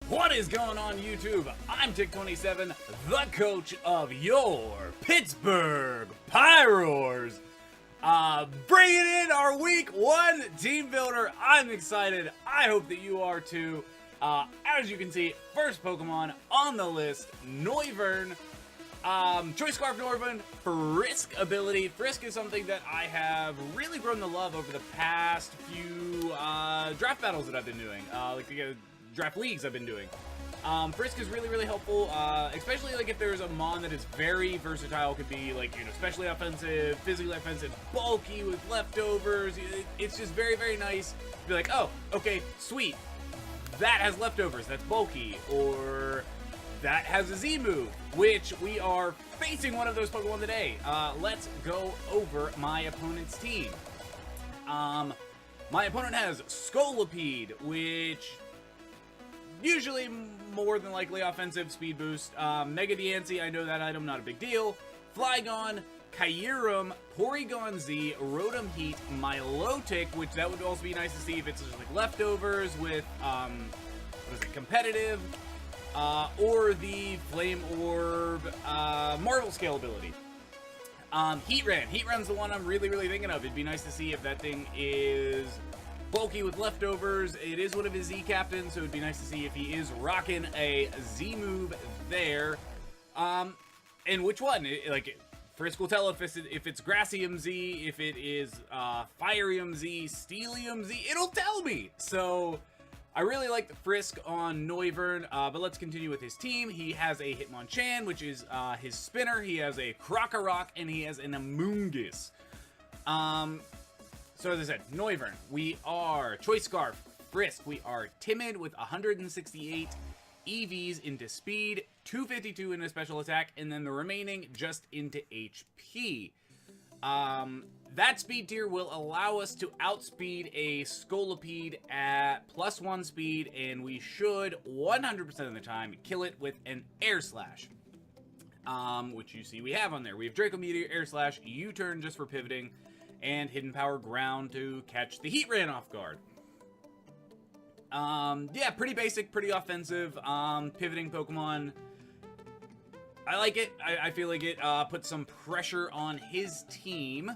What is going on, YouTube? I'm Tick27, the coach of your Pittsburgh Pyroars. Bringing in our week 1 team builder. I'm excited. I hope that you are too. As you can see, first Pokemon on the list, Noivern. Choice Scarf Noivern, Frisk ability. Frisk is something that I have really grown to love over the past few draft battles that I've been doing. Like the draft leagues I've been doing. Frisk is really helpful, especially like if there's a mon that is very versatile. Could be like, you know, especially offensive, physically offensive, bulky with leftovers. It's just very nice to be like, oh, okay, sweet. That has leftovers, that's bulky, or that has a Z move, which we are facing one of those Pokemon today. Let's go over my opponent's team. My opponent has Scolipede, which usually more than likely offensive speed boost. Mega Diancie, I know that item, not a big deal. Flygon, Kyurem, Porygon Z, Rotom Heat, Milotic, which that would also be nice to see if it's just like leftovers with, what is it, competitive, or the Flame Orb, Marvel Scale ability. Heatran. Heatran's the one I'm really thinking of. It'd be nice to see if that thing is bulky with leftovers. It is one of his Z captains, so it'd be nice to see if he is rocking a Z move there. And which one? Like, Frisk will tell if it's Grassium Z, if it is Firium Z, Steelium Z, it'll tell me. So I really like the Frisk on Noivern, but let's continue with his team. He has a Hitmonchan, which is his spinner. He has a Krokorok, and he has an Amoonguss. So as I said, Noivern, we are Choice Scarf, Frisk, we are Timid with 168 EVs into speed, 252 into special attack, and then the remaining just into HP. That speed tier will allow us to outspeed a Scolipede at +1 speed, and we should 100% of the time kill it with an Air Slash. Which you see we have on there. We have Draco Meteor, Air Slash, U-Turn just for pivoting, and Hidden Power Ground to catch the Heatran off guard. Yeah, pretty basic, pretty offensive, pivoting Pokemon. I like it. I feel like it puts some pressure on his team.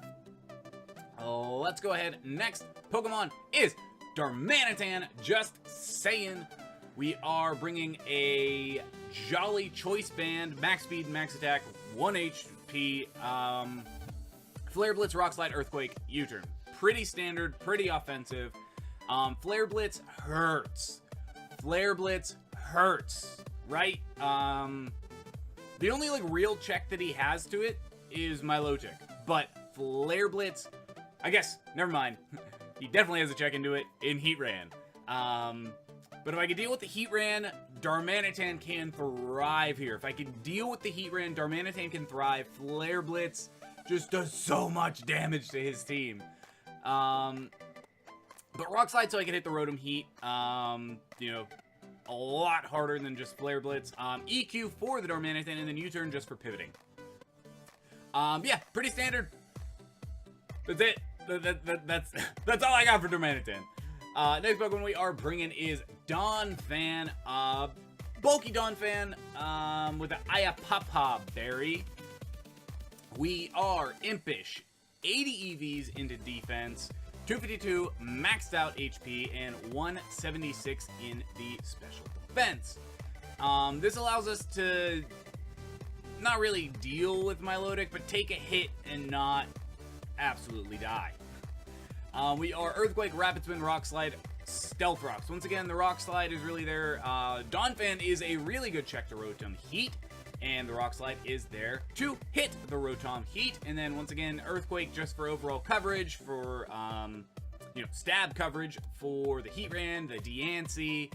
Let's go ahead. Next Pokemon is Darmanitan. Just saying. We are bringing a Jolly Choice Band, max speed, max attack, 1 HP, Flare Blitz, Rock Slide, Earthquake, U-Turn. Pretty standard, pretty offensive. Flare Blitz hurts. Flare Blitz hurts, right? The only like real check that he has to it is Milotic, but Flare Blitz, I guess, never mind. He definitely has a check into it in Heatran. But if I can deal with the Heatran, Darmanitan can thrive here. If I can deal with the Heatran, Darmanitan can thrive. Flare Blitz just does so much damage to his team. But Rock Slide so I can hit the Rotom Heat, you know, a lot harder than just Flare Blitz. EQ for the Darmanitan, and then U-Turn just for pivoting. Yeah, pretty standard. That's it. That's all I got for Darmanitan. Next Pokemon we are bringing is Donphan. Bulky Donphan with the Ayapapa Berry. We are Impish. 80 EVs into defense. 252 maxed out HP, and 176 in the special defense. This allows us to not really deal with Milotic, but take a hit and not absolutely die. We are Earthquake, Rapid Spin, Rock Slide, Stealth Rocks. Once again, the Rock Slide is really there. Donphan is a really good check to Rotom Heat, and the Rock Slide is there to hit the Rotom Heat. And then once again, Earthquake just for overall coverage, for you know, stab coverage for the Heatran, the Diancie,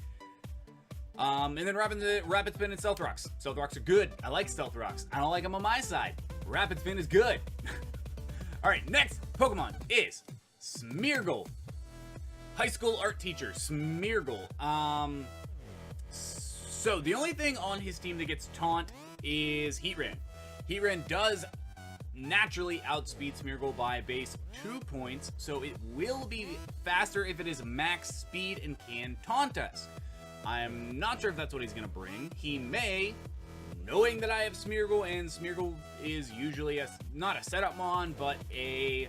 and then Rapid Spin and Stealth Rocks. Stealth Rocks are good. I like Stealth Rocks. I don't like them on my side. Rapid Spin is good. All right, next Pokemon is Smeargle. High school art teacher, Smeargle. So the only thing on his team that gets taunt is Heatran. Heatran does naturally outspeed Smeargle by base 2 points, so it will be faster if it is max speed and can taunt us. I'm not sure if that's what he's going to bring. He may, knowing that I have Smeargle, and Smeargle is usually not a setup mon, but a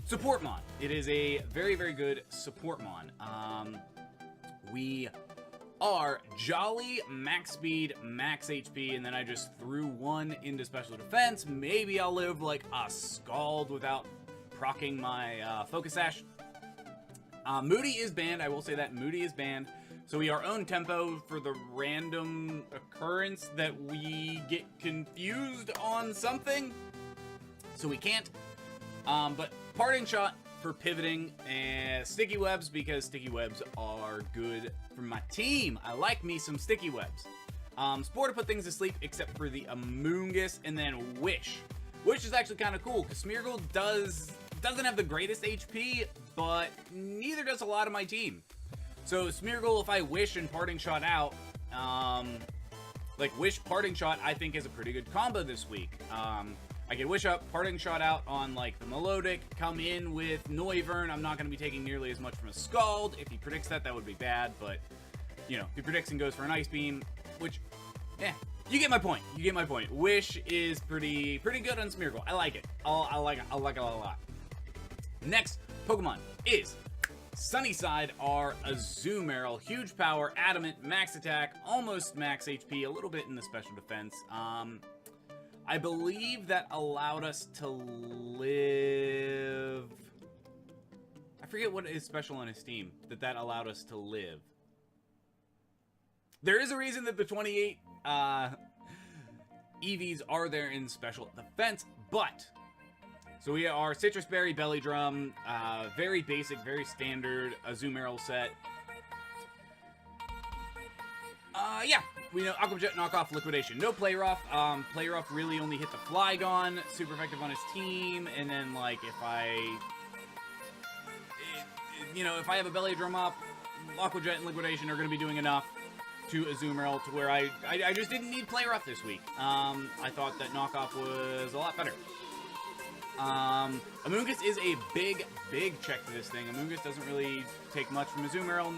support mon. It is a very, very good support mon. We are Jolly, max speed, max HP, and then I just threw 1 into special defense. Maybe I'll live like a Scald without proccing my Focus Sash. Moody is banned. I will say that Moody is banned. So we are own tempo for the random occurrence that we get confused on something. So we can't. But Parting Shot for pivoting, and Sticky Webs because Sticky Webs are good for my team. I like me some Sticky Webs. Spore to put things to sleep except for the Amoonguss, and then Wish. Wish is actually kind of cool because Smeargle doesn't have the greatest HP, but neither does a lot of my team. So Smeargle, if I Wish and Parting Shot out, like Wish Parting Shot, I think is a pretty good combo this week. I can Wish up, Parting Shot out on like the Melodic, come in with Noivern. I'm not going to be taking nearly as much from a Scald. If he predicts that, that would be bad, but you know, if he predicts and goes for an Ice Beam, which, you get my point. You get my point. Wish is pretty good on Smeargle. I like it. I like it a lot. Next Pokemon is Sunnyside, our Azumarill. Huge power, adamant, max attack, almost max HP, a little bit in the special defense. I believe that allowed us to live... I forget what is special on his team that allowed us to live. There is a reason that the 28 EVs are there in special defense, but... So we are Citrus Berry, Belly Drum, very basic, very standard Azumarill set. Yeah, we know Aqua Jet, Knockoff, Liquidation. No Play Rough. Play Rough really only hit the Flygon, super effective on his team, and then, like, if I have a Belly Drum up, Aqua Jet and Liquidation are going to be doing enough to Azumarill to where I just didn't need Play Rough this week. I thought that Knockoff was a lot better. Amoonguss is a big check to this thing. Amoonguss doesn't really take much from Azumarill.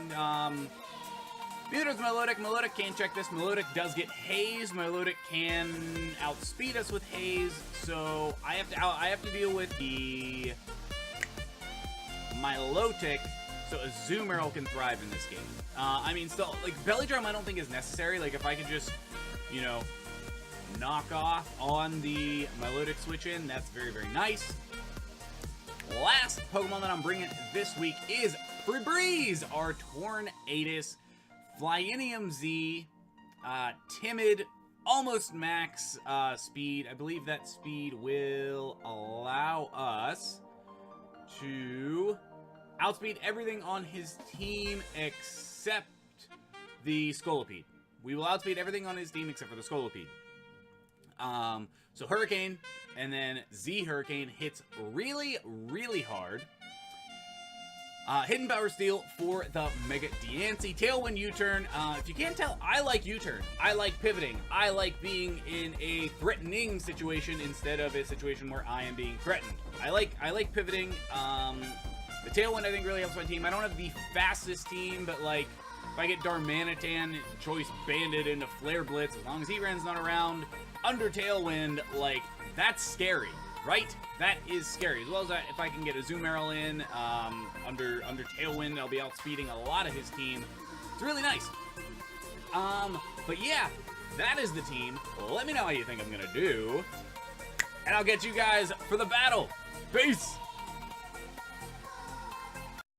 Neither does Melodic. Melodic can check this. Melodic does get Haze. Melodic can outspeed us with Haze. So I have to deal with the Milotic, so Azumarill can thrive in this game. I mean, still, like, Belly Drum I don't think is necessary. Like, if I could just, knock off on the Milotic switch in, that's very, very nice. Last Pokemon that I'm bringing this week is Feebreeze, our Tornadus. Flyinium Z, timid, almost max speed. I believe that speed will allow us to outspeed everything on his team except the Scolipede. We will outspeed everything on his team except for the Scolipede. So Hurricane, and then Z Hurricane hits really, really hard. Hidden Power Steel for the Mega Diancie. Tailwind U-Turn. If you can't tell, I like U-Turn. I like pivoting. I like being in a threatening situation instead of a situation where I am being threatened. I like pivoting. The Tailwind, I think, really helps my team. I don't have the fastest team, but, like, if I get Darmanitan, Choice Bandit into Flare Blitz, as long as Heatran's not around, under Tailwind, like, that's scary. Right? That is scary. As well as that, if I can get Azumarill in under Tailwind, I'll be outspeeding a lot of his team. It's really nice. But yeah, that is the team. Let me know how you think I'm gonna do, and I'll get you guys for the battle. Peace!